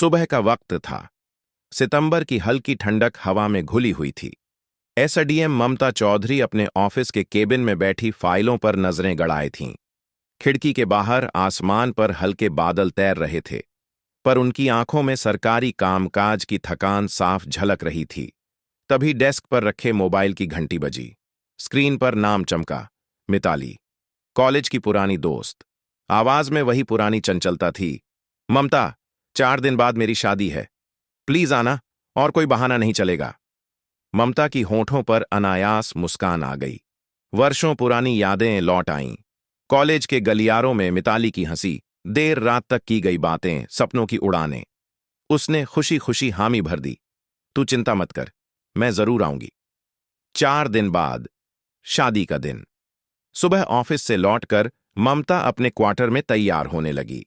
सुबह का वक्त था। सितंबर की हल्की ठंडक हवा में घुली हुई थी। एसडीएम ममता चौधरी अपने ऑफिस के केबिन में बैठी फाइलों पर नजरें गड़ाए थीं। खिड़की के बाहर आसमान पर हल्के बादल तैर रहे थे, पर उनकी आंखों में सरकारी कामकाज की थकान साफ झलक रही थी। तभी डेस्क पर रखे मोबाइल की घंटी बजी। स्क्रीन पर नाम चमका, मिताली, कॉलेज की पुरानी दोस्त। आवाज में वही पुरानी चंचलता थी। ममता, 4 दिन बाद मेरी शादी है, प्लीज आना, और कोई बहाना नहीं चलेगा। ममता की होठों पर अनायास मुस्कान आ गई। वर्षों पुरानी यादें लौट आईं। कॉलेज के गलियारों में मिताली की हंसी, देर रात तक की गई बातें, सपनों की उड़ानें। उसने खुशी खुशी हामी भर दी। तू चिंता मत कर, मैं जरूर आऊंगी। 4 दिन बाद, शादी का दिन। सुबह ऑफिस से लौटकर ममता अपने क्वार्टर में तैयार होने लगी।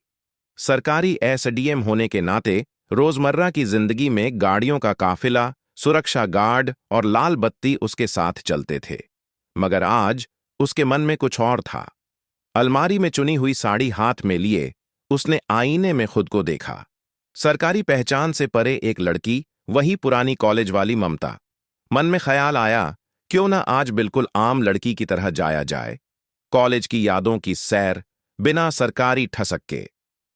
सरकारी एसडीएम होने के नाते रोजमर्रा की जिंदगी में गाड़ियों का काफिला, सुरक्षा गार्ड और लाल बत्ती उसके साथ चलते थे। मगर आज उसके मन में कुछ और था। अलमारी में चुनी हुई साड़ी हाथ में लिए उसने आईने में खुद को देखा। सरकारी पहचान से परे एक लड़की, वही पुरानी कॉलेज वाली ममता। मन में ख्याल आया, क्यों ना आज बिल्कुल आम लड़की की तरह जाया जाए। कॉलेज की यादों की सैर, बिना सरकारी ठसक के।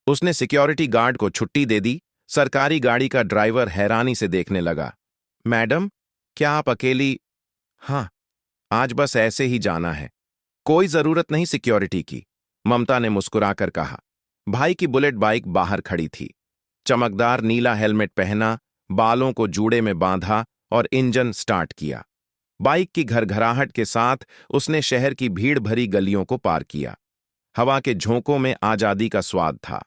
उसने सिक्योरिटी गार्ड को छुट्टी दे दी। सरकारी गाड़ी का ड्राइवर हैरानी से देखने लगा। मैडम, क्या आप अकेली? हाँ, आज बस ऐसे ही जाना है, कोई जरूरत नहीं सिक्योरिटी की, ममता ने मुस्कुराकर कहा। भाई की बुलेट बाइक बाहर खड़ी थी। चमकदार नीला हेलमेट पहना, बालों को जूड़े में बांधा और इंजन स्टार्ट किया। बाइक की घरघराहट के साथ उसने शहर की भीड़ भरी गलियों को पार किया। हवा के झोंकों में आजादी का स्वाद था।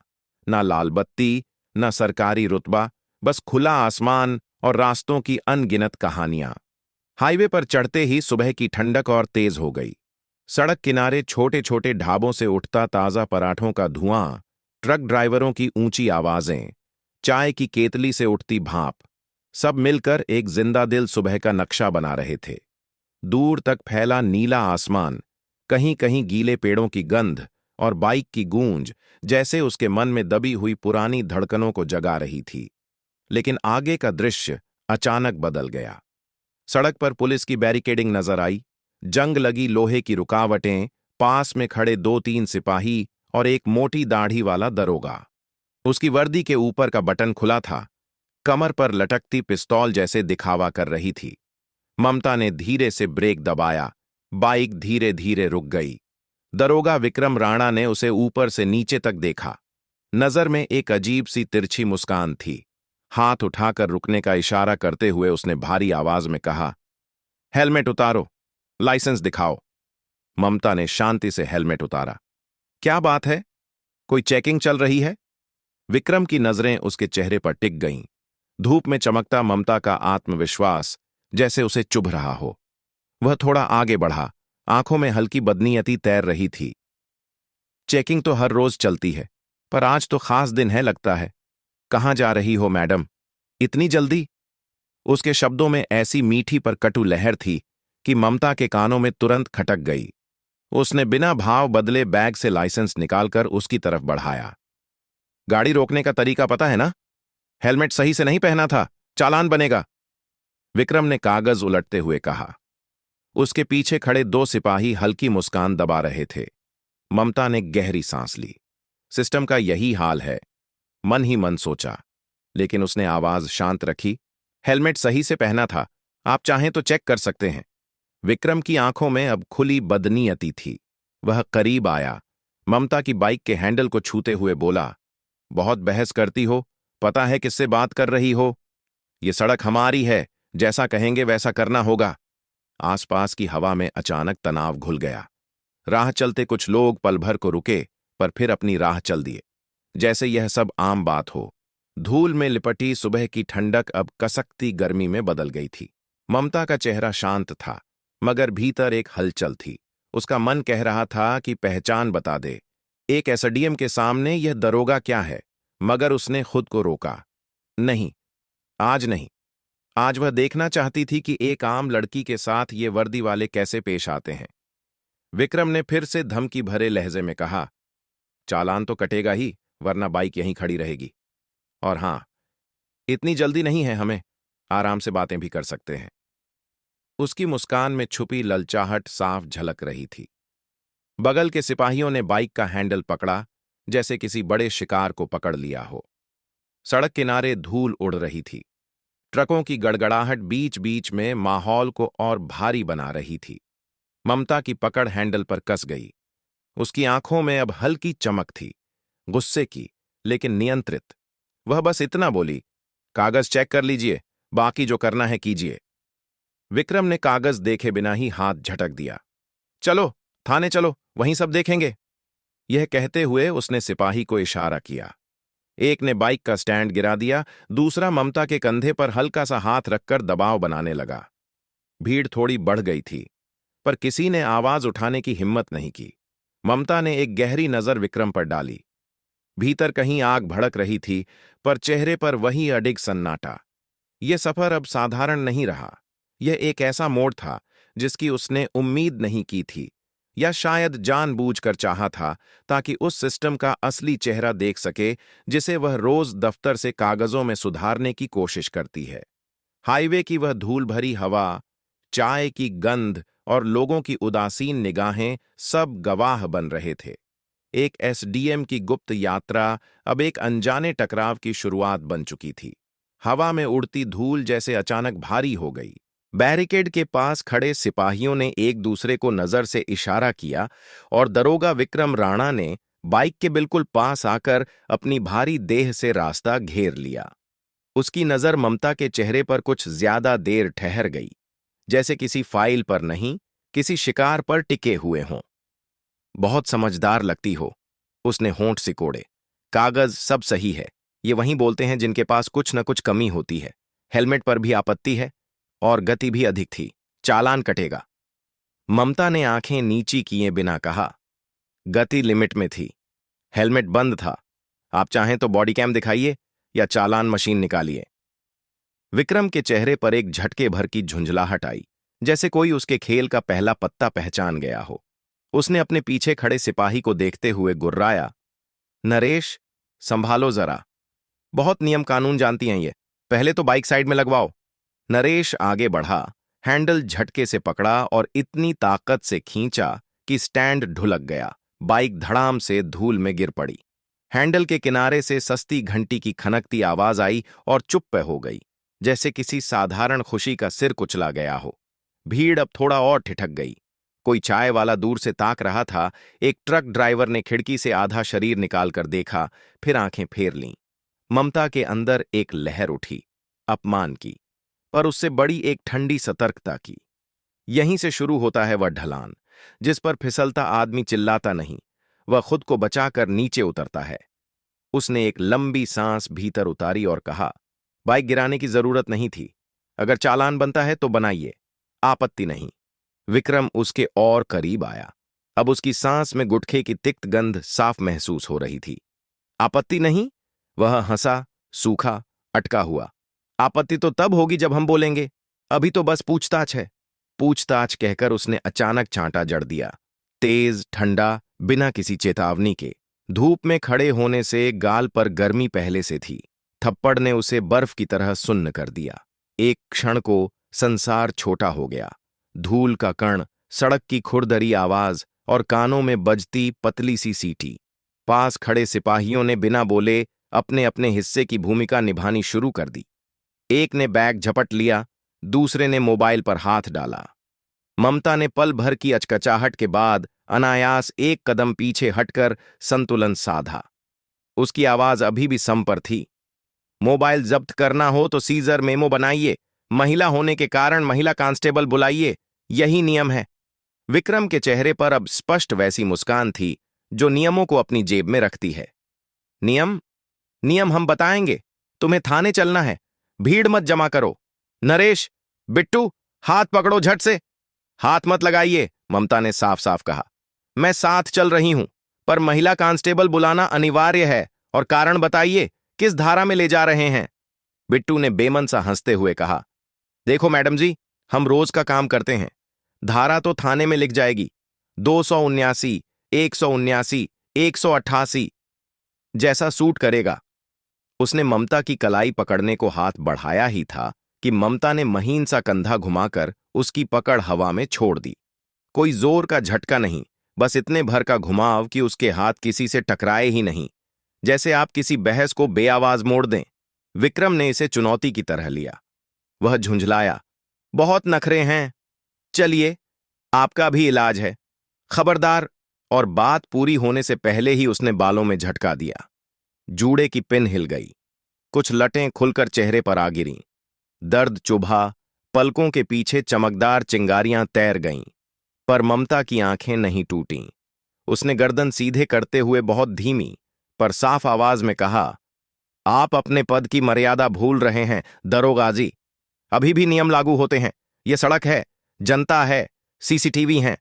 ना लाल बत्ती, न सरकारी रुतबा, बस खुला आसमान और रास्तों की अनगिनत कहानियां। हाईवे पर चढ़ते ही सुबह की ठंडक और तेज हो गई। सड़क किनारे छोटे छोटे ढाबों से उठता ताजा पराठों का धुआं, ट्रक ड्राइवरों की ऊंची आवाजें, चाय की केतली से उठती भाप, सब मिलकर एक जिंदा दिल सुबह का नक्शा बना रहे थे। दूर तक फैला नीला आसमान, कहीं कहीं गीले पेड़ों की गंध और बाइक की गूंज जैसे उसके मन में दबी हुई पुरानी धड़कनों को जगा रही थी। लेकिन आगे का दृश्य अचानक बदल गया। सड़क पर पुलिस की बैरिकेडिंग नजर आई। जंग लगी लोहे की रुकावटें, पास में खड़े 2-3 सिपाही और एक मोटी दाढ़ी वाला दरोगा। उसकी वर्दी के ऊपर का बटन खुला था, कमर पर लटकती पिस्तौल जैसे दिखावा कर रही थी। ममता ने धीरे से ब्रेक दबाया। बाइक धीरे धीरे रुक गई। दरोगा विक्रम राणा ने उसे ऊपर से नीचे तक देखा। नजर में एक अजीब सी तिरछी मुस्कान थी। हाथ उठाकर रुकने का इशारा करते हुए उसने भारी आवाज में कहा, हेलमेट उतारो, लाइसेंस दिखाओ। ममता ने शांति से हेलमेट उतारा। क्या बात है, कोई चेकिंग चल रही है? विक्रम की नजरें उसके चेहरे पर टिक गईं। धूप में चमकता ममता का आत्मविश्वास जैसे उसे चुभ रहा हो। वह थोड़ा आगे बढ़ा, आंखों में हल्की बदनीयती तैर रही थी। चेकिंग तो हर रोज चलती है, पर आज तो खास दिन है लगता है। कहाँ जा रही हो मैडम, इतनी जल्दी? उसके शब्दों में ऐसी मीठी पर कटु लहर थी कि ममता के कानों में तुरंत खटक गई। उसने बिना भाव बदले बैग से लाइसेंस निकालकर उसकी तरफ बढ़ाया। गाड़ी रोकने का तरीका पता है ना? हेलमेट सही से नहीं पहना था, चालान बनेगा, विक्रम ने कागज उलटते हुए कहा। उसके पीछे खड़े 2 सिपाही हल्की मुस्कान दबा रहे थे। ममता ने गहरी सांस ली। सिस्टम का यही हाल है, मन ही मन सोचा, लेकिन उसने आवाज शांत रखी। हेलमेट सही से पहना था, आप चाहें तो चेक कर सकते हैं। विक्रम की आंखों में अब खुली बदनीयती थी। वह करीब आया, ममता की बाइक के हैंडल को छूते हुए बोला, बहुत बहस करती हो, पता है किससे बात कर रही हो? ये सड़क हमारी है, जैसा कहेंगे वैसा करना होगा। आसपास की हवा में अचानक तनाव घुल गया। राह चलते कुछ लोग पल भर को रुके, पर फिर अपनी राह चल दिए, जैसे यह सब आम बात हो। धूल में लिपटी सुबह की ठंडक अब कसकती गर्मी में बदल गई थी। ममता का चेहरा शांत था, मगर भीतर एक हलचल थी। उसका मन कह रहा था कि पहचान बता दे। एक एसडीएम के सामने यह दरोगा क्या है, मगर उसने खुद को रोका। नहीं, आज नहीं। आज वह देखना चाहती थी कि एक आम लड़की के साथ ये वर्दी वाले कैसे पेश आते हैं। विक्रम ने फिर से धमकी भरे लहजे में कहा, चालान तो कटेगा ही, वरना बाइक यहीं खड़ी रहेगी। और हाँ, इतनी जल्दी नहीं है हमें, आराम से बातें भी कर सकते हैं। उसकी मुस्कान में छुपी ललचाहट साफ झलक रही थी। बगल के सिपाहियों ने बाइक का हैंडल पकड़ा, जैसे किसी बड़े शिकार को पकड़ लिया हो। सड़क किनारे धूल उड़ रही थी। ट्रकों की गड़गड़ाहट बीच बीच में माहौल को और भारी बना रही थी। ममता की पकड़ हैंडल पर कस गई। उसकी आंखों में अब हल्की चमक थी, गुस्से की, लेकिन नियंत्रित। वह बस इतना बोली, कागज चेक कर लीजिए, बाकी जो करना है कीजिए। विक्रम ने कागज देखे बिना ही हाथ झटक दिया। चलो, थाने चलो, वहीं सब देखेंगे। यह कहते हुए उसने सिपाही को इशारा किया। एक ने बाइक का स्टैंड गिरा दिया, दूसरा ममता के कंधे पर हल्का सा हाथ रखकर दबाव बनाने लगा। भीड़ थोड़ी बढ़ गई थी, पर किसी ने आवाज उठाने की हिम्मत नहीं की। ममता ने एक गहरी नजर विक्रम पर डाली। भीतर कहीं आग भड़क रही थी, पर चेहरे पर वही अडिग सन्नाटा। यह सफर अब साधारण नहीं रहा। यह एक ऐसा मोड़ था जिसकी उसने उम्मीद नहीं की थी, या शायद जानबूझकर चाहा था, ताकि उस सिस्टम का असली चेहरा देख सके जिसे वह रोज दफ्तर से कागजों में सुधारने की कोशिश करती है। हाईवे की वह धूल भरी हवा, चाय की गंध और लोगों की उदासीन निगाहें सब गवाह बन रहे थे। एक एसडीएम की गुप्त यात्रा अब एक अनजाने टकराव की शुरुआत बन चुकी थी। हवा में उड़ती धूल जैसे अचानक भारी हो गई। बैरिकेड के पास खड़े सिपाहियों ने एक दूसरे को नजर से इशारा किया और दरोगा विक्रम राणा ने बाइक के बिल्कुल पास आकर अपनी भारी देह से रास्ता घेर लिया। उसकी नजर ममता के चेहरे पर कुछ ज्यादा देर ठहर गई, जैसे किसी फाइल पर नहीं, किसी शिकार पर टिके हुए हों। बहुत समझदार लगती हो, उसने होंठ सिकोड़े। कागज सब सही है, ये वहीं बोलते हैं जिनके पास कुछ न कुछ कमी होती है। हेलमेट पर भी आपत्ति है, और गति भी अधिक थी, चालान कटेगा। ममता ने आंखें नीची किए बिना कहा, गति लिमिट में थी, हेलमेट बंद था। आप चाहें तो बॉडी कैम दिखाइए या चालान मशीन निकालिए। विक्रम के चेहरे पर एक झटके भर की झुंझलाहट आई, जैसे कोई उसके खेल का पहला पत्ता पहचान गया हो। उसने अपने पीछे खड़े सिपाही को देखते हुए गुर्राया, नरेश, संभालो जरा, बहुत नियम कानून जानती हैं ये, पहले तो बाइक साइड में लगवाओ। नरेश आगे बढ़ा, हैंडल झटके से पकड़ा और इतनी ताकत से खींचा कि स्टैंड ढुलक गया। बाइक धड़ाम से धूल में गिर पड़ी। हैंडल के किनारे से सस्ती घंटी की खनकती आवाज आई और चुप हो गई, जैसे किसी साधारण खुशी का सिर कुचला गया हो। भीड़ अब थोड़ा और ठिठक गई। कोई चाय वाला दूर से ताक रहा था। एक ट्रक ड्राइवर ने खिड़की से आधा शरीर निकालकर देखा, फिर आंखें फेर लीं। ममता के अंदर एक लहर उठी, अपमान की, पर उससे बड़ी एक ठंडी सतर्कता की। यहीं से शुरू होता है वह ढलान, जिस पर फिसलता आदमी चिल्लाता नहीं, वह खुद को बचाकर नीचे उतरता है। उसने एक लंबी सांस भीतर उतारी और कहा, बाइक गिराने की जरूरत नहीं थी, अगर चालान बनता है तो बनाइए, आपत्ति नहीं। विक्रम उसके और करीब आया। अब उसकी सांस में गुटखे की तिक्त गंध साफ महसूस हो रही थी। आपत्ति नहीं? वह हंसा, सूखा, अटका हुआ। आपत्ति तो तब होगी जब हम बोलेंगे, अभी तो बस पूछताछ है। पूछताछ कहकर उसने अचानक चांटा जड़ दिया, तेज, ठंडा, बिना किसी चेतावनी के। धूप में खड़े होने से गाल पर गर्मी पहले से थी। थप्पड़ ने उसे बर्फ की तरह सुन्न कर दिया। एक क्षण को संसार छोटा हो गया। धूल का कण, सड़क की खुरदरी आवाज और कानों में बजती पतली सी सीटी। पास खड़े सिपाहियों ने बिना बोले अपने अपने हिस्से की भूमिका निभानी शुरू कर दी। एक ने बैग झपट लिया, दूसरे ने मोबाइल पर हाथ डाला। ममता ने पल भर की अचकचाहट के बाद अनायास एक कदम पीछे हटकर संतुलन साधा। उसकी आवाज अभी भी सम पर थी, मोबाइल जब्त करना हो तो सीजर मेमो बनाइए, महिला होने के कारण महिला कांस्टेबल बुलाइए, यही नियम है। विक्रम के चेहरे पर अब स्पष्ट वैसी मुस्कान थी जो नियमों को अपनी जेब में रखती है। नियम? नियम हम बताएंगे, तुम्हें थाने चलना है, भीड़ मत जमा करो। नरेश, बिट्टू, हाथ पकड़ो झट से। हाथ मत लगाइए, ममता ने साफ साफ कहा। मैं साथ चल रही हूं, पर महिला कांस्टेबल बुलाना अनिवार्य है, और कारण बताइए, किस धारा में ले जा रहे हैं? बिट्टू ने बेमन सा हंसते हुए कहा, देखो मैडम जी, हम रोज का काम करते हैं, धारा तो थाने में लिख जाएगी, 279, 179, 188, जैसा सूट करेगा। उसने ममता की कलाई पकड़ने को हाथ बढ़ाया ही था कि ममता ने महीन सा कंधा घुमाकर उसकी पकड़ हवा में छोड़ दी। कोई जोर का झटका नहीं, बस इतने भर का घुमाव कि उसके हाथ किसी से टकराए ही नहीं, जैसे आप किसी बहस को बेआवाज मोड़ दें। विक्रम ने इसे चुनौती की तरह लिया। वह झुंझलाया, बहुत नखरे हैं, चलिए आपका भी इलाज है, खबरदार। और बात पूरी होने से पहले ही उसने बालों में झटका दिया। जूड़े की पिन हिल गई, कुछ लटें खुलकर चेहरे पर आ गिरीं। दर्द चुभा, पलकों के पीछे चमकदार चिंगारियां तैर गईं, पर ममता की आंखें नहीं टूटीं। उसने गर्दन सीधे करते हुए बहुत धीमी पर साफ आवाज में कहा, आप अपने पद की मर्यादा भूल रहे हैं दरोगाजी। अभी भी नियम लागू होते हैं। यह सड़क है, जनता है, सीसीटीवी हैं।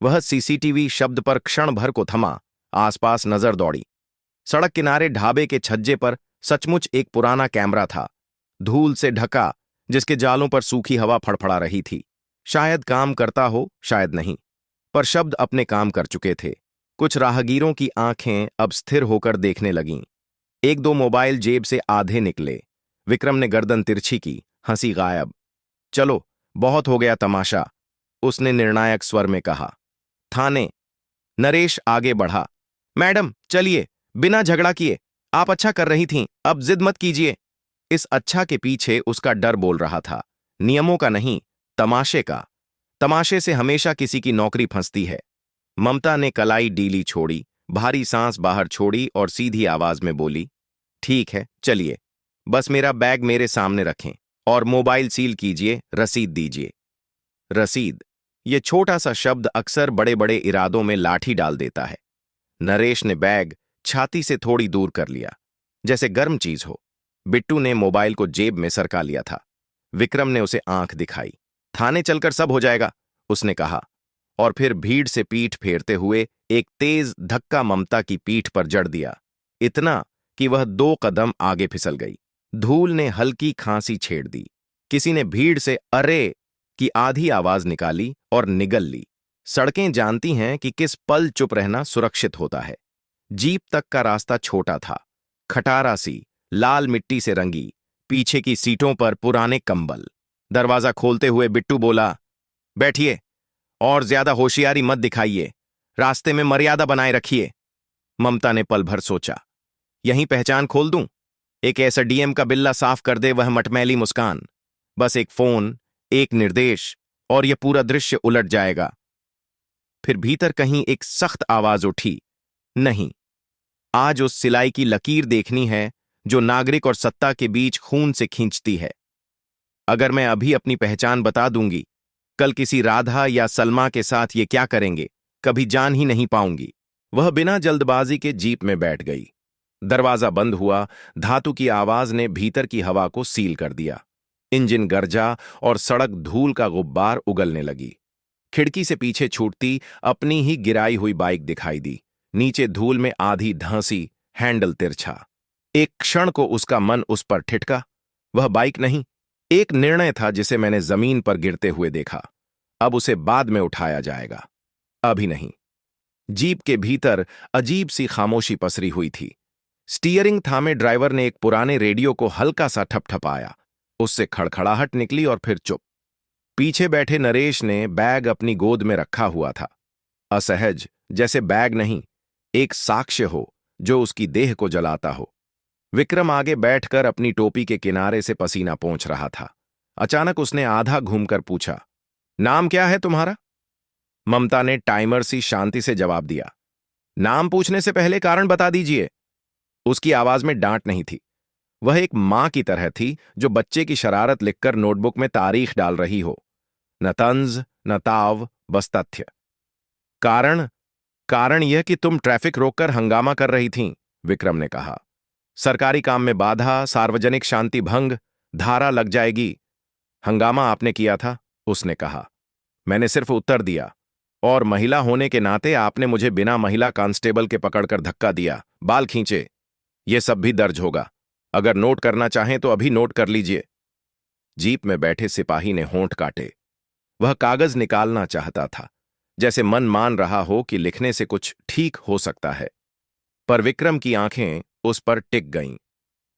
वह सीसीटीवी शब्द पर क्षण भर को थमा, आसपास नजर दौड़ी। सड़क किनारे ढाबे के छज्जे पर सचमुच एक पुराना कैमरा था, धूल से ढका, जिसके जालों पर सूखी हवा फड़फड़ा रही थी। शायद काम करता हो, शायद नहीं, पर शब्द अपने काम कर चुके थे। कुछ राहगीरों की आंखें अब स्थिर होकर देखने लगीं। एक दो मोबाइल जेब से आधे निकले। विक्रम ने गर्दन तिरछी की, हंसी गायब। चलो, बहुत हो गया तमाशा, उसने निर्णायक स्वर में कहा। थाने। नरेश आगे बढ़ा। मैडम चलिए, बिना झगड़ा किए, आप अच्छा कर रही थीं, अब जिद मत कीजिए। इस अच्छा के पीछे उसका डर बोल रहा था, नियमों का नहीं, तमाशे का। तमाशे से हमेशा किसी की नौकरी फंसती है। ममता ने कलाई डीली छोड़ी, भारी सांस बाहर छोड़ी और सीधी आवाज में बोली, ठीक है, चलिए, बस मेरा बैग मेरे सामने रखें और मोबाइल सील कीजिए, रसीद दीजिए। रसीद, ये छोटा सा शब्द अक्सर बड़े बड़े इरादों में लाठी डाल देता है। नरेश ने बैग छाती से थोड़ी दूर कर लिया, जैसे गर्म चीज हो। बिट्टू ने मोबाइल को जेब में सरका लिया था। विक्रम ने उसे आंख दिखाई। थाने चलकर सब हो जाएगा, उसने कहा, और फिर भीड़ से पीठ फेरते हुए एक तेज धक्का ममता की पीठ पर जड़ दिया, इतना कि वह 2 कदम आगे फिसल गई। धूल ने हल्की खांसी छेड़ दी। किसी ने भीड़ से अरे की आधी आवाज निकाली और निगल ली। सड़कें जानती हैं कि किस पल चुप रहना सुरक्षित होता है। जीप तक का रास्ता छोटा था, खटारा सी, लाल मिट्टी से रंगी, पीछे की सीटों पर पुराने कंबल। दरवाजा खोलते हुए बिट्टू बोला, बैठिए और ज्यादा होशियारी मत दिखाइए, रास्ते में मर्यादा बनाए रखिए। ममता ने पल भर सोचा, यहीं पहचान खोल दूं? एक एसडीएम का बिल्ला साफ कर दे वह मटमैली मुस्कान। बस एक फोन, एक निर्देश और यह पूरा दृश्य उलट जाएगा। फिर भीतर कहीं एक सख्त आवाज उठी, नहीं, आज उस सिलाई की लकीर देखनी है जो नागरिक और सत्ता के बीच खून से खींचती है। अगर मैं अभी अपनी पहचान बता दूंगी, कल किसी राधा या सलमा के साथ ये क्या करेंगे, कभी जान ही नहीं पाऊंगी। वह बिना जल्दबाजी के जीप में बैठ गई। दरवाजा बंद हुआ, धातु की आवाज ने भीतर की हवा को सील कर दिया। इंजन गरजा और सड़क धूल का गुब्बार उगलने लगी। खिड़की से पीछे छूटती अपनी ही गिराई हुई बाइक दिखाई दी, नीचे धूल में आधी धंसी, हैंडल तिरछा। एक क्षण को उसका मन उस पर ठिठका। वह बाइक नहीं, एक निर्णय था जिसे मैंने जमीन पर गिरते हुए देखा। अब उसे बाद में उठाया जाएगा, अभी नहीं। जीप के भीतर अजीब सी खामोशी पसरी हुई थी। स्टीयरिंग थामे ड्राइवर ने एक पुराने रेडियो को हल्का सा ठपठपाया, उससे खड़खड़ाहट निकली और फिर चुप। पीछे बैठे नरेश ने बैग अपनी गोद में रखा हुआ था, असहज, जैसे बैग नहीं, एक साक्ष्य हो जो उसकी देह को जलाता हो। विक्रम आगे बैठकर अपनी टोपी के किनारे से पसीना पोंछ रहा था। अचानक उसने आधा घूमकर पूछा, नाम क्या है तुम्हारा? ममता ने टाइमर सी शांति से जवाब दिया, नाम पूछने से पहले कारण बता दीजिए। उसकी आवाज में डांट नहीं थी, वह एक मां की तरह थी जो बच्चे की शरारत लिखकर नोटबुक में तारीख डाल रही हो। न तंज न ताव, बस तथ्य। कारण? कारण यह कि तुम ट्रैफिक रोककर हंगामा कर रही थीं, विक्रम ने कहा। सरकारी काम में बाधा, सार्वजनिक शांति भंग, धारा लग जाएगी। हंगामा आपने किया था, उसने कहा। मैंने सिर्फ उत्तर दिया, और महिला होने के नाते आपने मुझे बिना महिला कांस्टेबल के पकड़कर धक्का दिया, बाल खींचे। यह सब भी दर्ज होगा। अगर नोट करना चाहें तो अभी नोट कर लीजिए। जीप में बैठे सिपाही ने होंठ काटे। वह कागज निकालना चाहता था, जैसे मन मान रहा हो कि लिखने से कुछ ठीक हो सकता है, पर विक्रम की आंखें उस पर टिक गईं।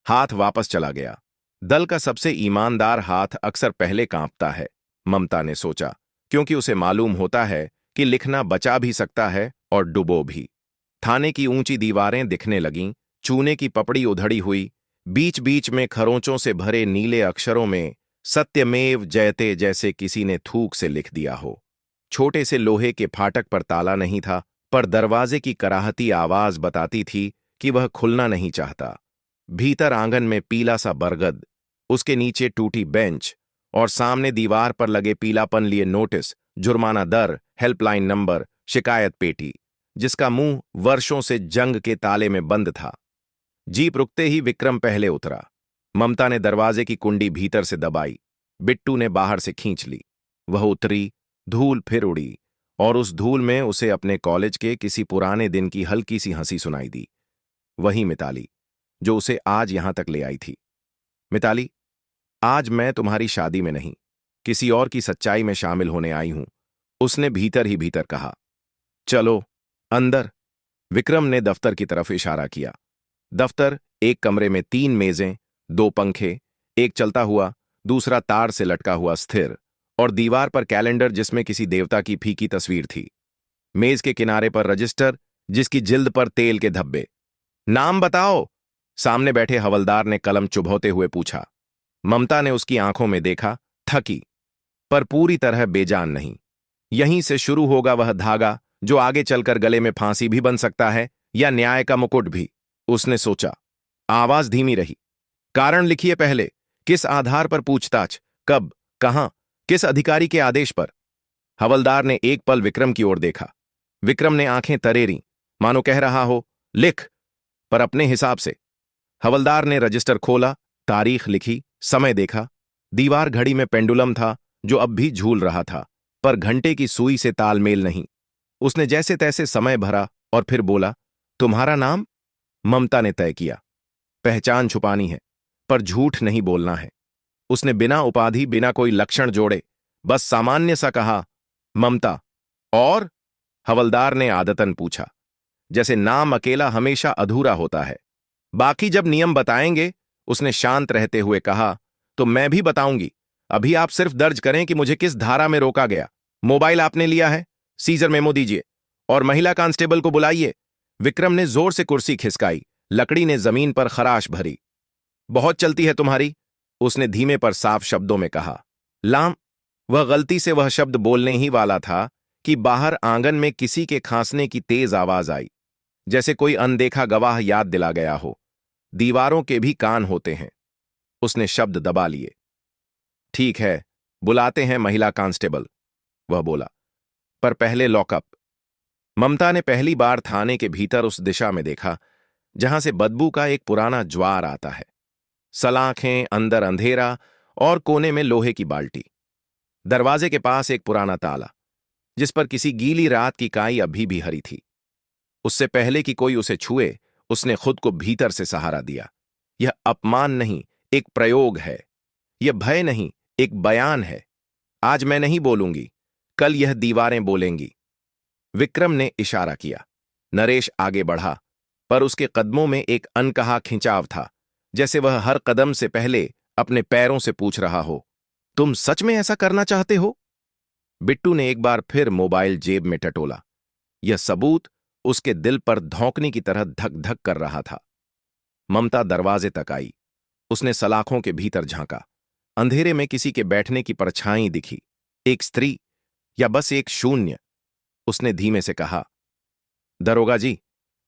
हाथ वापस चला गया। दल का सबसे ईमानदार हाथ अक्सर पहले कांपता है, ममता ने सोचा, क्योंकि उसे मालूम होता है कि लिखना बचा भी सकता है और डुबो भी। थाने की ऊंची दीवारें दिखने लगीं, चूने की पपड़ी उधड़ी हुई, बीच बीच में खरोंचों से भरे नीले अक्षरों में सत्यमेव जयते जैसे किसी ने थूक से लिख दिया हो। छोटे से लोहे के फाटक पर ताला नहीं था, पर दरवाजे की कराहती आवाज बताती थी कि वह खुलना नहीं चाहता। भीतर आंगन में पीला सा बरगद, उसके नीचे टूटी बेंच और सामने दीवार पर लगे पीलापन लिए नोटिस, जुर्माना दर, हेल्पलाइन नंबर, शिकायत पेटी, जिसका मुंह वर्षों से जंग के ताले में बंद था। जीप रुकते ही विक्रम पहले उतरा। ममता ने दरवाजे की कुंडी भीतर से दबाई, बिट्टू ने बाहर से खींच ली। वह उतरी, धूल फिर उड़ी, और उस धूल में उसे अपने कॉलेज के किसी पुराने दिन की हल्की सी हंसी सुनाई दी। वही मिताली, जो उसे आज यहां तक ले आई थी। मिताली, आज मैं तुम्हारी शादी में नहीं, किसी और की सच्चाई में शामिल होने आई हूं, उसने भीतर ही भीतर कहा। चलो अंदर। विक्रम ने दफ्तर की तरफ इशारा किया। दफ्तर, एक कमरे में 3 मेजें, 2 पंखे, एक चलता हुआ, दूसरा तार से लटका हुआ स्थिर, और दीवार पर कैलेंडर जिसमें किसी देवता की फीकी तस्वीर थी। मेज के किनारे पर रजिस्टर, जिसकी जिल्द पर तेल के धब्बे। नाम बताओ, सामने बैठे हवलदार ने कलम चुभौते हुए पूछा। ममता ने उसकी आंखों में देखा, थकी पर पूरी तरह बेजान नहीं। यहीं से शुरू होगा वह धागा जो आगे चलकर गले में फांसी भी बन सकता है, या न्याय का मुकुट भी, उसने सोचा। आवाज धीमी रही। कारण लिखिए पहले, किस आधार पर पूछताछ, कब, कहां, किस अधिकारी के आदेश पर? हवलदार ने एक पल विक्रम की ओर देखा। विक्रम ने आंखें तरेरी, मानो कह रहा हो, लिख, पर अपने हिसाब से। हवलदार ने रजिस्टर खोला, तारीख लिखी, समय देखा। दीवार घड़ी में पेंडुलम था जो अब भी झूल रहा था, पर घंटे की सुई से तालमेल नहीं। उसने जैसे तैसे समय भरा और फिर बोला, तुम्हारा नाम? ममता ने तय किया। पहचान छुपानी है, पर झूठ नहीं बोलना है। उसने बिना उपाधि, बिना कोई लक्षण जोड़े, बस सामान्य सा कहा, ममता। और? हवलदार ने आदतन पूछा, जैसे नाम अकेला हमेशा अधूरा होता है। बाकी जब नियम बताएंगे, उसने शांत रहते हुए कहा, तो मैं भी बताऊंगी। अभी आप सिर्फ दर्ज करें कि मुझे किस धारा में रोका गया। मोबाइल आपने लिया है, सीजर मेमो दीजिए, और महिला कांस्टेबल को बुलाइए। विक्रम ने जोर से कुर्सी खिसकाई, लकड़ी ने जमीन पर खराश भरी। बहुत चलती है तुम्हारी, उसने धीमे पर साफ शब्दों में कहा। लाम। वह गलती से वह शब्द बोलने ही वाला था कि बाहर आंगन में किसी के खांसने की तेज आवाज आई, जैसे कोई अनदेखा गवाह याद दिला गया हो। दीवारों के भी कान होते हैं। उसने शब्द दबा लिए। ठीक है, बुलाते हैं महिला कांस्टेबल, वह बोला, पर पहले लॉकअप। ममता ने पहली बार थाने के भीतर उस दिशा में देखा जहां से बदबू का एक पुराना ज्वार आता है। सलाखें, अंदर अंधेरा, और कोने में लोहे की बाल्टी। दरवाजे के पास एक पुराना ताला, जिस पर किसी गीली रात की काई अभी भी हरी थी। उससे पहले कि कोई उसे छुए, उसने खुद को भीतर से सहारा दिया। यह अपमान नहीं, एक प्रयोग है। यह भय नहीं, एक बयान है। आज मैं नहीं बोलूंगी, कल यह दीवारें बोलेंगी। विक्रम ने इशारा किया। नरेश आगे बढ़ा, पर उसके कदमों में एक अनकहा खिंचाव था, जैसे वह हर कदम से पहले अपने पैरों से पूछ रहा हो, तुम सच में ऐसा करना चाहते हो? बिट्टू ने एक बार फिर मोबाइल जेब में टटोला। यह सबूत उसके दिल पर धौंकने की तरह धक धक कर रहा था। ममता दरवाजे तक आई। उसने सलाखों के भीतर झांका। अंधेरे में किसी के बैठने की परछाई दिखी। एक स्त्री, या बस एक शून्य। उसने धीमे से कहा, दरोगा जी,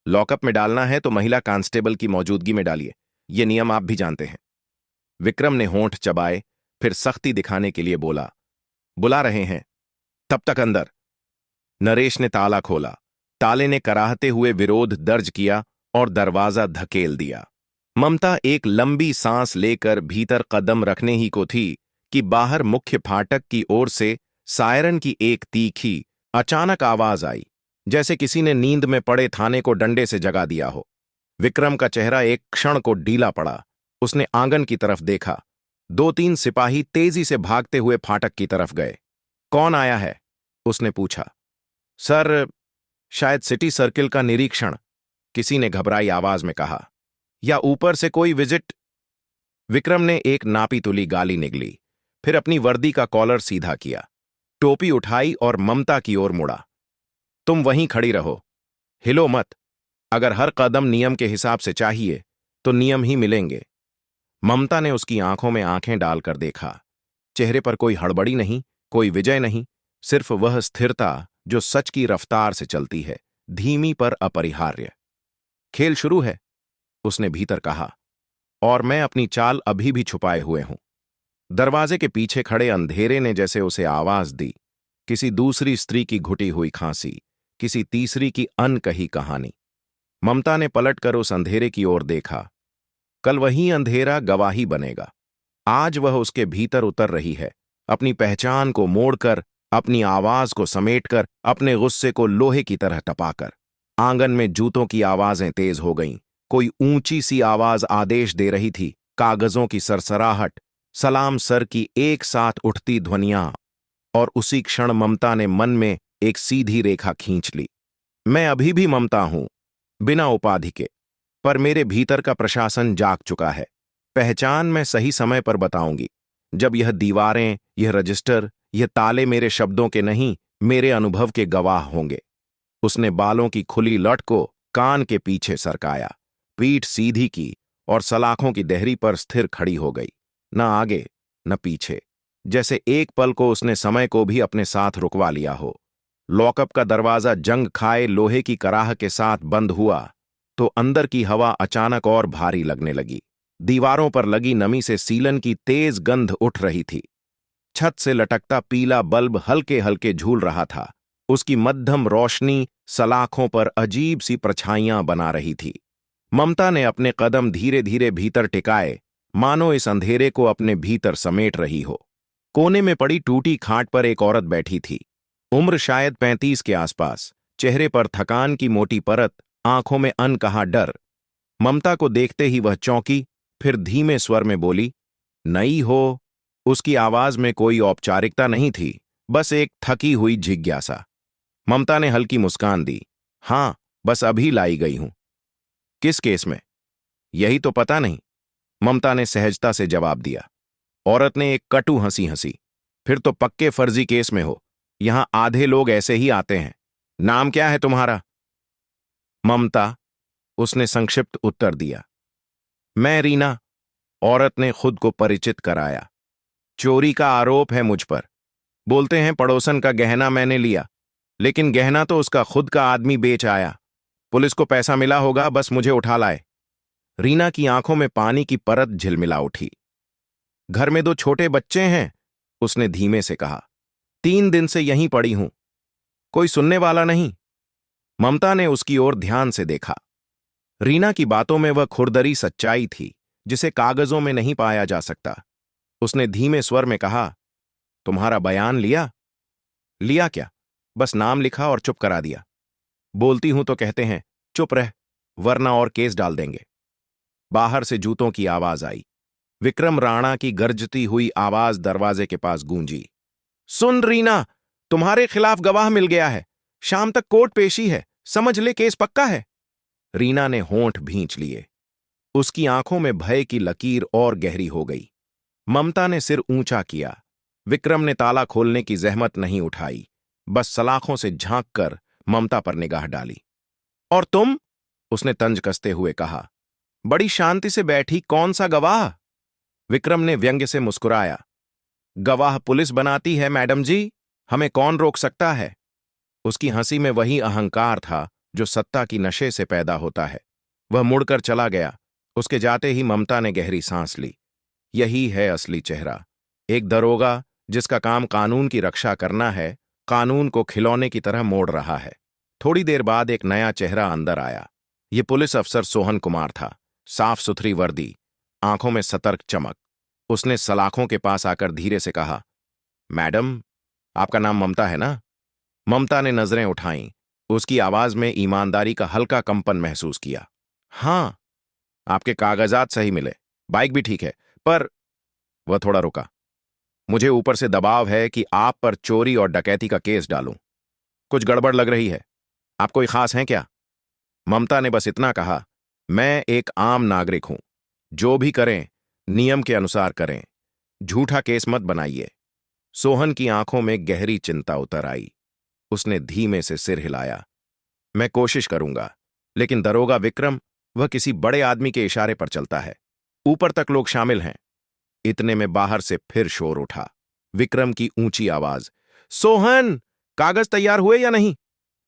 लॉकअप में डालना है तो महिला कांस्टेबल की मौजूदगी में डालिए। ये नियम आप भी जानते हैं। विक्रम ने होंठ चबाए, फिर सख्ती दिखाने के लिए बोला, बुला रहे हैं, तब तक अंदर। नरेश ने ताला खोला। ताले ने कराहते हुए विरोध दर्ज किया और दरवाजा धकेल दिया। ममता एक लंबी सांस लेकर भीतर कदम रखने ही को थी कि बाहर मुख्य फाटक की ओर से सायरन की एक तीखी, अचानक आवाज आई, जैसे किसी ने नींद में पड़े थाने को डंडे से जगा दिया हो। विक्रम का चेहरा एक क्षण को ढीला पड़ा। उसने आंगन की तरफ देखा। 2-3 सिपाही तेजी से भागते हुए फाटक की तरफ गए। कौन आया है? उसने पूछा। सर, शायद सिटी सर्किल का निरीक्षण, किसी ने घबराई आवाज में कहा। या ऊपर से कोई विजिट, विक्रम ने एक नापी तुली गाली निगली, फिर अपनी वर्दी का कॉलर सीधा किया, टोपी उठाई और ममता की ओर मुड़ा। तुम वहीं खड़ी रहो, हिलो मत। अगर हर कदम नियम के हिसाब से चाहिए तो नियम ही मिलेंगे। ममता ने उसकी आंखों में आंखें डालकर देखा। चेहरे पर कोई हड़बड़ी नहीं, कोई विजय नहीं, सिर्फ वह स्थिरता जो सच की रफ्तार से चलती है, धीमी पर अपरिहार्य। खेल शुरू है, उसने भीतर कहा, और मैं अपनी चाल अभी भी छुपाए हुए हूं। दरवाजे के पीछे खड़े अंधेरे ने जैसे उसे आवाज दी, किसी दूसरी स्त्री की घुटी हुई खांसी, किसी तीसरी की अनकही कहानी। ममता ने पलटकर उस अंधेरे की ओर देखा। कल वही अंधेरा गवाही बनेगा। आज वह उसके भीतर उतर रही है, अपनी पहचान को मोड़कर, अपनी आवाज को समेटकर, अपने गुस्से को लोहे की तरह टपाकर। आंगन में जूतों की आवाजें तेज हो गईं। कोई ऊंची सी आवाज आदेश दे रही थी, कागजों की सरसराहट, सलाम सर की एक साथ उठती ध्वनियां। और उसी क्षण ममता ने मन में एक सीधी रेखा खींच ली। मैं अभी भी ममता हूं, बिना उपाधि के, पर मेरे भीतर का प्रशासन जाग चुका है। पहचान मैं सही समय पर बताऊंगी, जब यह दीवारें, यह रजिस्टर, यह ताले मेरे शब्दों के नहीं, मेरे अनुभव के गवाह होंगे। उसने बालों की खुली लट को कान के पीछे सरकाया, पीठ सीधी की और सलाखों की देहरी पर स्थिर खड़ी हो गई, न आगे न पीछे, जैसे एक पल को उसने समय को भी अपने साथ रुकवा लिया हो। लॉकअप का दरवाजा जंग खाए लोहे की कराह के साथ बंद हुआ तो अंदर की हवा अचानक और भारी लगने लगी। दीवारों पर लगी नमी से सीलन की तेज गंध उठ रही थी। छत से लटकता पीला बल्ब हल्के हल्के झूल रहा था। उसकी मध्यम रोशनी सलाखों पर अजीब सी परछाइयां बना रही थी। ममता ने अपने कदम धीरे धीरे भीतर टिकाए, मानो इस अंधेरे को अपने भीतर समेट रही हो। कोने में पड़ी टूटी खाट पर एक औरत बैठी थी, उम्र शायद 35 के आसपास, चेहरे पर थकान की मोटी परत, आंखों में अनकहा डर। ममता को देखते ही वह चौंकी, फिर धीमे स्वर में बोली, नई हो? उसकी आवाज में कोई औपचारिकता नहीं थी, बस एक थकी हुई जिज्ञासा। ममता ने हल्की मुस्कान दी, हां, बस अभी लाई गई हूं। किस केस में? यही तो पता नहीं, ममता ने सहजता से जवाब दिया। औरत ने एक कटु हंसी हंसी, फिर तो पक्के फर्जी केस में हो। यहां आधे लोग ऐसे ही आते हैं। नाम क्या है तुम्हारा? ममता, उसने संक्षिप्त उत्तर दिया। मैं रीना, औरत ने खुद को परिचित कराया। चोरी का आरोप है मुझ पर। बोलते हैं पड़ोसन का गहना मैंने लिया, लेकिन गहना तो उसका खुद का आदमी बेच आया। पुलिस को पैसा मिला होगा, बस मुझे उठा लाए। रीना की आंखों में पानी की परत झिलमिला उठी। घर में 2 छोटे बच्चे हैं, उसने धीमे से कहा। 3 दिन से यहीं पड़ी हूं, कोई सुनने वाला नहीं। ममता ने उसकी ओर ध्यान से देखा। रीना की बातों में वह खुरदरी सच्चाई थी, जिसे कागजों में नहीं पाया जा सकता। उसने धीमे स्वर में कहा, तुम्हारा बयान लिया? लिया क्या, बस नाम लिखा और चुप करा दिया। बोलती हूं तो कहते हैं चुप रह, वरना और केस डाल देंगे। बाहर से जूतों की आवाज आई। विक्रम राणा की गर्जती हुई आवाज दरवाजे के पास गूंजी। सुन रीना, तुम्हारे खिलाफ गवाह मिल गया है। शाम तक कोर्ट पेशी है, समझ ले केस पक्का है। रीना ने होंठ भींच लिए। उसकी आंखों में भय की लकीर और गहरी हो गई। ममता ने सिर ऊंचा किया। विक्रम ने ताला खोलने की जहमत नहीं उठाई, बस सलाखों से झांक कर ममता पर निगाह डाली। और तुम? उसने तंज कसते हुए कहा। बड़ी शांति से बैठी, कौन सा गवाह? विक्रम ने व्यंग्य से मुस्कुराया। गवाह पुलिस बनाती है मैडम जी, हमें कौन रोक सकता है? उसकी हंसी में वही अहंकार था जो सत्ता की नशे से पैदा होता है। वह मुड़कर चला गया। उसके जाते ही ममता ने गहरी सांस ली। यही है असली चेहरा, एक दरोगा जिसका काम कानून की रक्षा करना है, कानून को खिलौने की तरह मोड़ रहा है। थोड़ी देर बाद एक नया चेहरा अंदर आया। ये पुलिस अफसर सोहन कुमार था, साफ सुथरी वर्दी, आंखों में सतर्क चमक। उसने सलाखों के पास आकर धीरे से कहा, मैडम, आपका नाम ममता है ना? ममता ने नजरें उठाईं। उसकी आवाज में ईमानदारी का हल्का कंपन महसूस किया। हां, आपके कागजात सही मिले, बाइक भी ठीक है, पर वह थोड़ा रुका। मुझे ऊपर से दबाव है कि आप पर चोरी और डकैती का केस डालूं। कुछ गड़बड़ लग रही है। आप कोई खास हैं क्या? ममता ने बस इतना कहा, मैं एक आम नागरिक हूं। जो भी करें, नियम के अनुसार करें, झूठा केस मत बनाइए। सोहन की आंखों में गहरी चिंता उतर आई। उसने धीमे से सिर हिलाया। मैं कोशिश करूंगा, लेकिन दरोगा विक्रम, वह किसी बड़े आदमी के इशारे पर चलता है। ऊपर तक लोग शामिल हैं। इतने में बाहर से फिर शोर उठा। विक्रम की ऊंची आवाज, सोहन, कागज तैयार हुए या नहीं?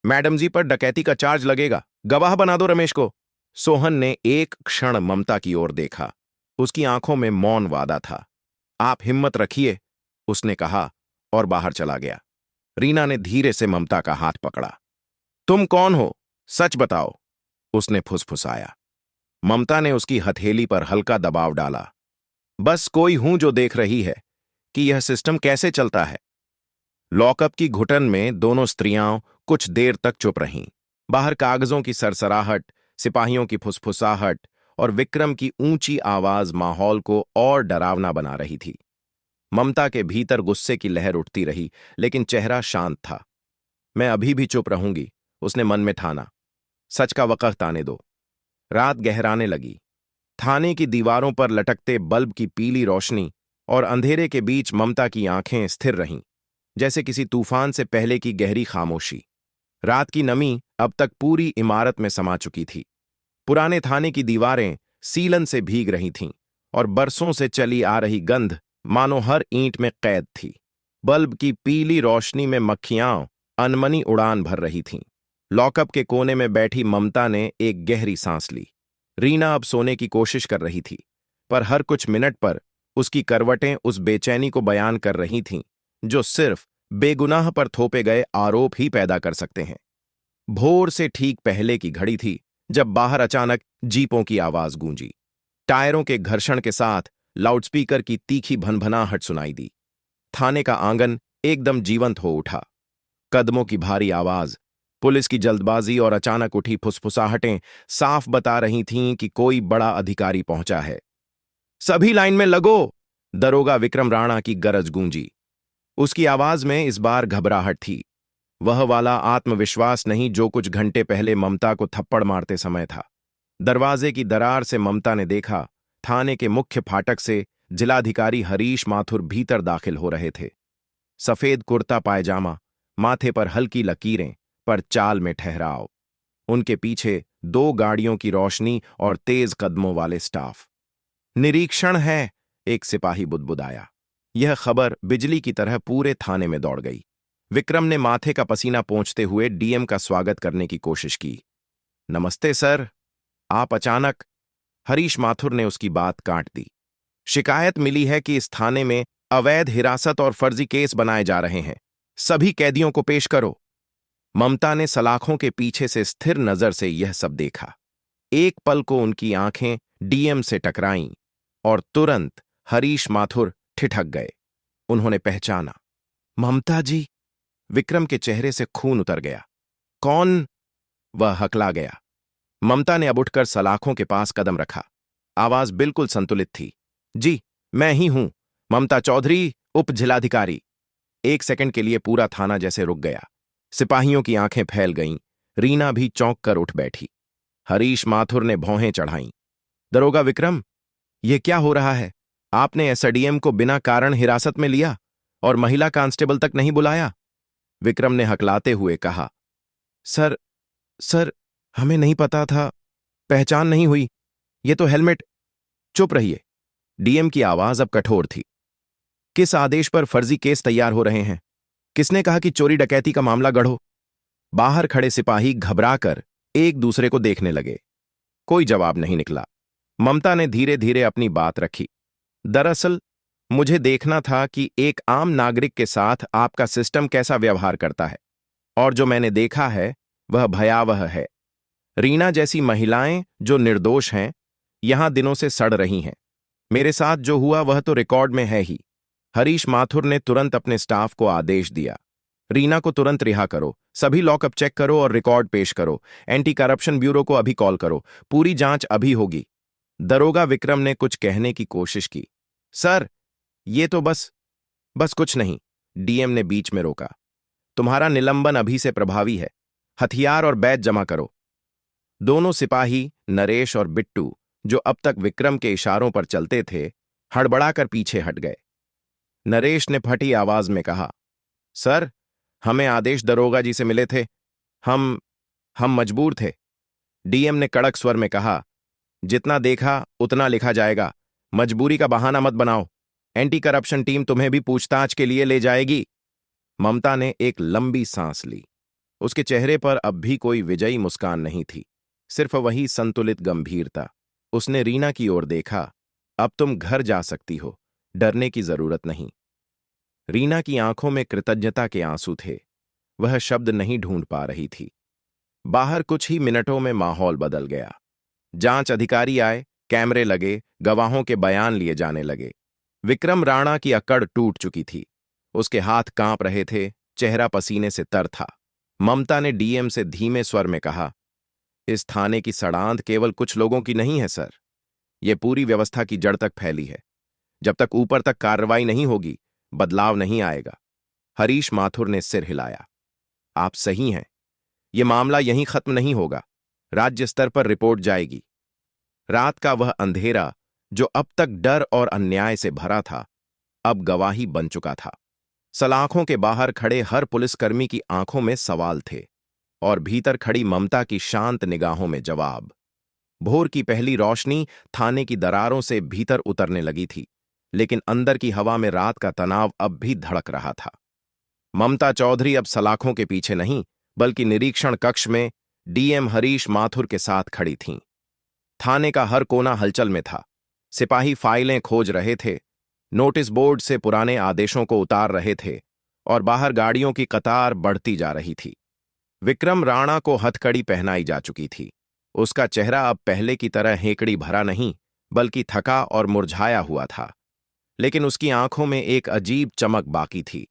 मैडम जी पर डकैती का चार्ज लगेगा, गवाह बना दो रमेश को। सोहन ने एक क्षण ममता की ओर देखा। उसकी आंखों में मौन वादा था। आप हिम्मत रखिए, उसने कहा और बाहर चला गया। रीना ने धीरे से ममता का हाथ पकड़ा। तुम कौन हो, सच बताओ, उसने फुसफुसाया। ममता ने उसकी हथेली पर हल्का दबाव डाला। बस कोई हूं जो देख रही है कि यह सिस्टम कैसे चलता है। लॉकअप की घुटन में दोनों स्त्रियां कुछ देर तक चुप रहीं। बाहर कागजों की सरसराहट, सिपाहियों की फुसफुसाहट और विक्रम की ऊंची आवाज माहौल को और डरावना बना रही थी। ममता के भीतर गुस्से की लहर उठती रही, लेकिन चेहरा शांत था। मैं अभी भी चुप रहूंगी, उसने मन में ठाना। सच का वक़्त आने दो। रात गहराने लगी। थाने की दीवारों पर लटकते बल्ब की पीली रोशनी और अंधेरे के बीच ममता की आंखें स्थिर रहीं, जैसे किसी तूफान से पहले की गहरी खामोशी। रात की नमी अब तक पूरी इमारत में समा चुकी थी। पुराने थाने की दीवारें सीलन से भीग रही थीं और बरसों से चली आ रही गंध मानो हर ईंट में कैद थी। बल्ब की पीली रोशनी में मक्खियां अनमनी उड़ान भर रही थीं। लॉकअप के कोने में बैठी ममता ने एक गहरी सांस ली। रीना अब सोने की कोशिश कर रही थी, पर हर कुछ मिनट पर उसकी करवटें उस बेचैनी को बयान कर रही थीं जो सिर्फ बेगुनाह पर थोपे गए आरोप ही पैदा कर सकते हैं। भोर से ठीक पहले की घड़ी थी जब बाहर अचानक जीपों की आवाज गूंजी। टायरों के घर्षण के साथ लाउडस्पीकर की तीखी भनभनाहट सुनाई दी। थाने का आंगन एकदम जीवंत हो उठा। कदमों की भारी आवाज, पुलिस की जल्दबाजी और अचानक उठी फुसफुसाहटें साफ बता रही थीं कि कोई बड़ा अधिकारी पहुंचा है। सभी लाइन में लगो, दरोगा विक्रम राणा की गरज गूंजी। उसकी आवाज में इस बार घबराहट थी। वह वाला आत्मविश्वास नहीं जो कुछ घंटे पहले ममता को थप्पड़ मारते समय था। दरवाजे की दरार से ममता ने देखा, थाने के मुख्य फाटक से जिलाधिकारी हरीश माथुर भीतर दाखिल हो रहे थे। सफेद कुर्ता पायजामा, माथे पर हल्की लकीरें, पर चाल में ठहराव। उनके पीछे दो गाड़ियों की रोशनी और तेज कदमों वाले स्टाफ। निरीक्षण है, एक सिपाही बुदबुदाया। यह खबर बिजली की तरह पूरे थाने में दौड़ गई। विक्रम ने माथे का पसीना पोंछते हुए डीएम का स्वागत करने की कोशिश की। नमस्ते सर, आप अचानक। हरीश माथुर ने उसकी बात काट दी। शिकायत मिली है कि इस थाने में अवैध हिरासत और फर्जी केस बनाए जा रहे हैं। सभी कैदियों को पेश करो। ममता ने सलाखों के पीछे से स्थिर नजर से यह सब देखा। एक पल को उनकी आंखें डीएम से टकराईं और तुरंत हरीश माथुर ठिठक गए। उन्होंने पहचाना, ममता जी। विक्रम के चेहरे से खून उतर गया। कौन? वह हकला गया। ममता ने अब उठकर सलाखों के पास कदम रखा। आवाज बिल्कुल संतुलित थी। जी, मैं ही हूं, ममता चौधरी, उप जिलाधिकारी। एक सेकंड के लिए पूरा थाना जैसे रुक गया। सिपाहियों की आंखें फैल गईं। रीना भी चौंक कर उठ बैठी। हरीश माथुर ने भौहें चढ़ाईं। दरोगा विक्रम, यह क्या हो रहा है? आपने एसडीएम को बिना कारण हिरासत में लिया और महिला कांस्टेबल तक नहीं बुलाया। विक्रम ने हकलाते हुए कहा, सर, सर, हमें नहीं पता था, पहचान नहीं हुई। ये तो हेलमेट। चुप रहिए। डीएम की आवाज अब कठोर थी। किस आदेश पर फर्जी केस तैयार हो रहे हैं? किसने कहा कि चोरी डकैती का मामला गढ़ो? बाहर खड़े सिपाही घबराकर एक दूसरे को देखने लगे। कोई जवाब नहीं निकला। ममता ने धीरे धीरे अपनी बात रखी। दरअसल मुझे देखना था कि एक आम नागरिक के साथ आपका सिस्टम कैसा व्यवहार करता है, और जो मैंने देखा है वह भयावह है। रीना जैसी महिलाएं जो निर्दोष हैं, यहां दिनों से सड़ रही हैं। मेरे साथ जो हुआ वह तो रिकॉर्ड में है ही। हरीश माथुर ने तुरंत अपने स्टाफ को आदेश दिया, रीना को तुरंत रिहा करो, सभी लॉकअप चेक करो और रिकॉर्ड पेश करो। एंटी करप्शन ब्यूरो को अभी कॉल करो, पूरी जांच अभी होगी। दरोगा विक्रम ने कुछ कहने की कोशिश की। सर, ये तो बस कुछ नहीं, डीएम ने बीच में रोका। तुम्हारा निलंबन अभी से प्रभावी है। हथियार और बैच जमा करो। दोनों सिपाही, नरेश और बिट्टू, जो अब तक विक्रम के इशारों पर चलते थे, हड़बड़ाकर पीछे हट गए। नरेश ने फटी आवाज में कहा, सर, हमें आदेश दरोगा जी से मिले थे। हम हम मजबूर थे। डीएम ने कड़क स्वर में कहा, जितना देखा उतना लिखा जाएगा। मजबूरी का बहाना मत बनाओ। एंटी करप्शन टीम तुम्हें भी पूछताछ के लिए ले जाएगी। ममता ने एक लंबी सांस ली। उसके चेहरे पर अब भी कोई विजयी मुस्कान नहीं थी, सिर्फ वही संतुलित गंभीरता। उसने रीना की ओर देखा, अब तुम घर जा सकती हो, डरने की जरूरत नहीं। रीना की आंखों में कृतज्ञता के आंसू थे। वह शब्द नहीं ढूंढ पा रही थी। बाहर कुछ ही मिनटों में माहौल बदल गया। जांच अधिकारी आए, कैमरे लगे, गवाहों के बयान लिए जाने लगे। विक्रम राणा की अकड़ टूट चुकी थी। उसके हाथ कांप रहे थे, चेहरा पसीने से तर था। ममता ने डीएम से धीमे स्वर में कहा, इस थाने की सड़ांध केवल कुछ लोगों की नहीं है सर, यह पूरी व्यवस्था की जड़ तक फैली है। जब तक ऊपर तक कार्रवाई नहीं होगी, बदलाव नहीं आएगा। हरीश माथुर ने सिर हिलाया। आप सही हैं, यह मामला यहीं खत्म नहीं होगा। राज्य स्तर पर रिपोर्ट जाएगी। रात का वह अंधेरा, जो अब तक डर और अन्याय से भरा था, अब गवाही बन चुका था। सलाखों के बाहर खड़े हर पुलिसकर्मी की आंखों में सवाल थे, और भीतर खड़ी ममता की शांत निगाहों में जवाब। भोर की पहली रोशनी थाने की दरारों से भीतर उतरने लगी थी, लेकिन अंदर की हवा में रात का तनाव अब भी धड़क रहा था। ममता चौधरी अब सलाखों के पीछे नहीं, बल्कि निरीक्षण कक्ष में डीएम हरीश माथुर के साथ खड़ी थीं। थाने का हर कोना हलचल में था। सिपाही फाइलें खोज रहे थे, नोटिस बोर्ड से पुराने आदेशों को उतार रहे थे, और बाहर गाड़ियों की कतार बढ़ती जा रही थी। विक्रम राणा को हथकड़ी पहनाई जा चुकी थी। उसका चेहरा अब पहले की तरह हेकड़ी भरा नहीं, बल्कि थका और मुरझाया हुआ था। लेकिन उसकी आंखों में एक अजीब चमक बाकी थी,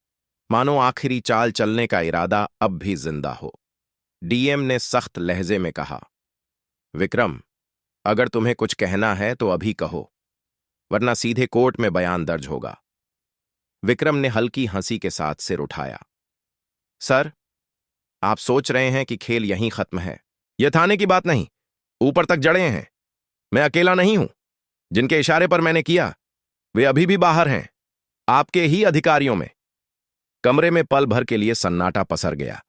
मानो आखिरी चाल चलने का इरादा अब भी जिंदा हो। डीएम ने सख्त लहजे में कहा, विक्रम, अगर तुम्हें कुछ कहना है तो अभी कहो, वरना सीधे कोर्ट में बयान दर्ज होगा। विक्रम ने हल्की हंसी के साथ सिर उठाया। सर, आप सोच रहे हैं कि खेल यहीं खत्म है। यह थाने की बात नहीं, ऊपर तक जड़े हैं। मैं अकेला नहीं हूं। जिनके इशारे पर मैंने किया, वे अभी भी बाहर हैं, आपके ही अधिकारियों में। कमरे में पल भर के लिए सन्नाटा पसर गया।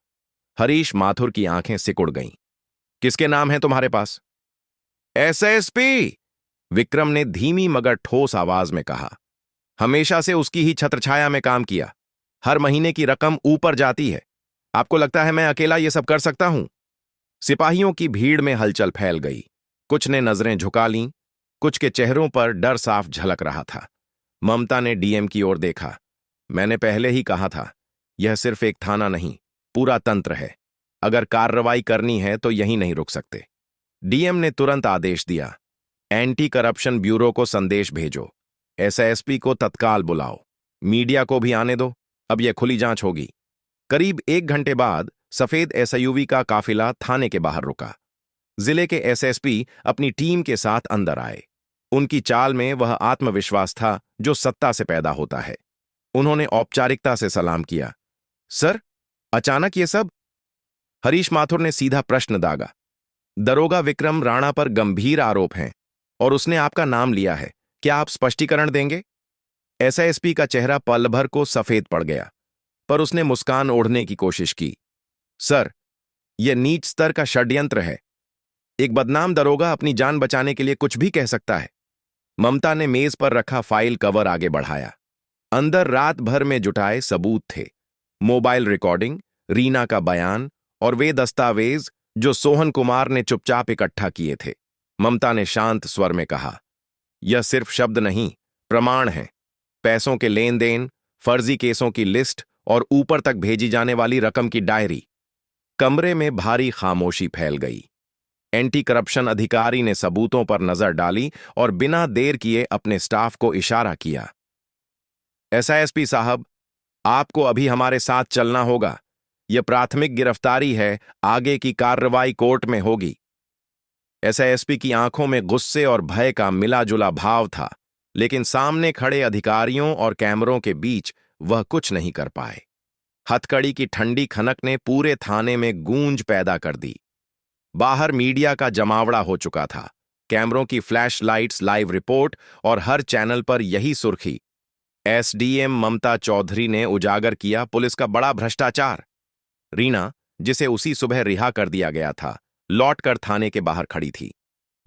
हरीश माथुर की आंखें सिकुड़ गईं। किसके नाम है तुम्हारे पास? एसएसपी, विक्रम ने धीमी मगर ठोस आवाज में कहा। हमेशा से उसकी ही छत्रछाया में काम किया। हर महीने की रकम ऊपर जाती है। आपको लगता है मैं अकेला ये सब कर सकता हूं? सिपाहियों की भीड़ में हलचल फैल गई। कुछ ने नजरें झुका लीं, कुछ के चेहरों पर डर साफ झलक रहा था। ममता ने डीएम की ओर देखा। मैंने पहले ही कहा था, यह सिर्फ एक थाना नहीं, पूरा तंत्र है। अगर कार्रवाई करनी है तो यहीं नहीं रुक सकते। डीएम ने तुरंत आदेश दिया, एंटी करप्शन ब्यूरो को संदेश भेजो, एसएसपी को तत्काल बुलाओ, मीडिया को भी आने दो। अब यह खुली जांच होगी। करीब 1 घंटे बाद सफेद एसयूवी का काफिला थाने के बाहर रुका। जिले के एसएसपी अपनी टीम के साथ अंदर आए। उनकी चाल में वह आत्मविश्वास था जो सत्ता से पैदा होता है। उन्होंने औपचारिकता से सलाम किया। सर, अचानक ये सब? हरीश माथुर ने सीधा प्रश्न दागा। दरोगा विक्रम राणा पर गंभीर आरोप हैं और उसने आपका नाम लिया है। क्या आप स्पष्टीकरण देंगे? एसएसपी का चेहरा पल भर को सफेद पड़ गया, पर उसने मुस्कान ओढ़ने की कोशिश की। सर, यह नीच स्तर का षड्यंत्र है। एक बदनाम दरोगा अपनी जान बचाने के लिए कुछ भी कह सकता है। ममता ने मेज पर रखा फाइल कवर आगे बढ़ाया। अंदर रात भर में जुटाए सबूत थे, मोबाइल रिकॉर्डिंग, रीना का बयान और वे दस्तावेज जो सोहन कुमार ने चुपचाप इकट्ठा किए थे। ममता ने शांत स्वर में कहा, यह सिर्फ शब्द नहीं, प्रमाण है। पैसों के लेन देन, फर्जी केसों की लिस्ट और ऊपर तक भेजी जाने वाली रकम की डायरी। कमरे में भारी खामोशी फैल गई। एंटी करप्शन अधिकारी ने सबूतों पर नजर डाली और बिना देर किए अपने स्टाफ को इशारा किया। एसएसपी साहब, आपको अभी हमारे साथ चलना होगा। यह प्राथमिक गिरफ्तारी है, आगे की कार्रवाई कोर्ट में होगी। एसएसपी की आंखों में गुस्से और भय का मिला जुला भाव था, लेकिन सामने खड़े अधिकारियों और कैमरों के बीच वह कुछ नहीं कर पाए। हथकड़ी की ठंडी खनक ने पूरे थाने में गूंज पैदा कर दी। बाहर मीडिया का जमावड़ा हो चुका था। कैमरों की फ्लैश लाइट्स, लाइव रिपोर्ट और हर चैनल पर यही सुर्खी। एसडीएम ममता चौधरी ने उजागर किया पुलिस का बड़ा भ्रष्टाचार। रीना, जिसे उसी सुबह रिहा कर दिया गया था, लौटकर थाने के बाहर खड़ी थी।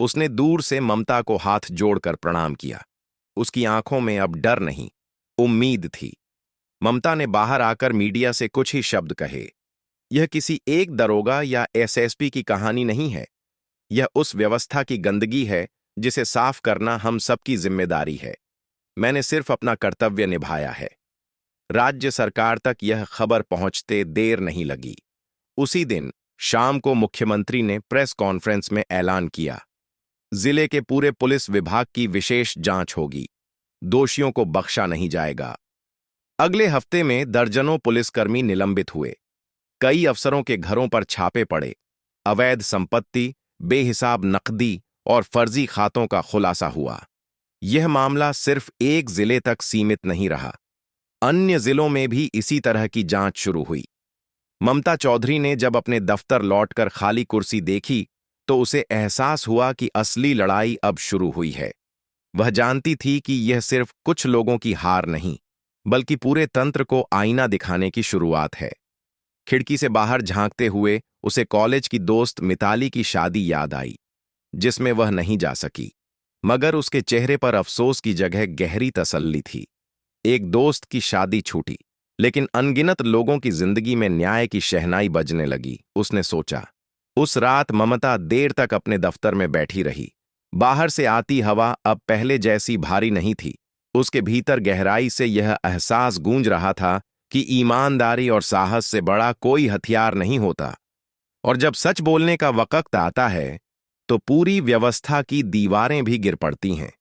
उसने दूर से ममता को हाथ जोड़कर प्रणाम किया। उसकी आंखों में अब डर नहीं, उम्मीद थी। ममता ने बाहर आकर मीडिया से कुछ ही शब्द कहे। यह किसी एक दरोगा या एसएसपी की कहानी नहीं है। यह उस व्यवस्था की गंदगी है जिसे साफ करना हम सबकी जिम्मेदारी है। मैंने सिर्फ अपना कर्तव्य निभाया है। राज्य सरकार तक यह खबर पहुंचते देर नहीं लगी। उसी दिन शाम को मुख्यमंत्री ने प्रेस कॉन्फ्रेंस में ऐलान किया, जिले के पूरे पुलिस विभाग की विशेष जांच होगी। दोषियों को बख्शा नहीं जाएगा। अगले हफ्ते में दर्जनों पुलिसकर्मी निलंबित हुए। कई अफसरों के घरों पर छापे पड़े। अवैध संपत्ति, बेहिसाब नकदी और फर्जी खातों का खुलासा हुआ। यह मामला सिर्फ एक जिले तक सीमित नहीं रहा। अन्य जिलों में भी इसी तरह की जांच शुरू हुई। ममता चौधरी ने जब अपने दफ्तर लौटकर खाली कुर्सी देखी तो उसे एहसास हुआ कि असली लड़ाई अब शुरू हुई है। वह जानती थी कि यह सिर्फ कुछ लोगों की हार नहीं, बल्कि पूरे तंत्र को आईना दिखाने की शुरुआत है। खिड़की से बाहर झांकते हुए उसे कॉलेज की दोस्त मिताली की शादी याद आई, जिसमें वह नहीं जा सकी। मगर उसके चेहरे पर अफसोस की जगह गहरी तसल्ली थी। एक दोस्त की शादी छूटी, लेकिन अनगिनत लोगों की जिंदगी में न्याय की शहनाई बजने लगी। उसने सोचा। उस रात ममता देर तक अपने दफ्तर में बैठी रही। बाहर से आती हवा अब पहले जैसी भारी नहीं थी। उसके भीतर गहराई से यह एहसास गूंज रहा था कि ईमानदारी और साहस से बड़ा कोई हथियार नहीं होता। और जब सच बोलने का वक्त आता है तो पूरी व्यवस्था की दीवारें भी गिर पड़ती हैं।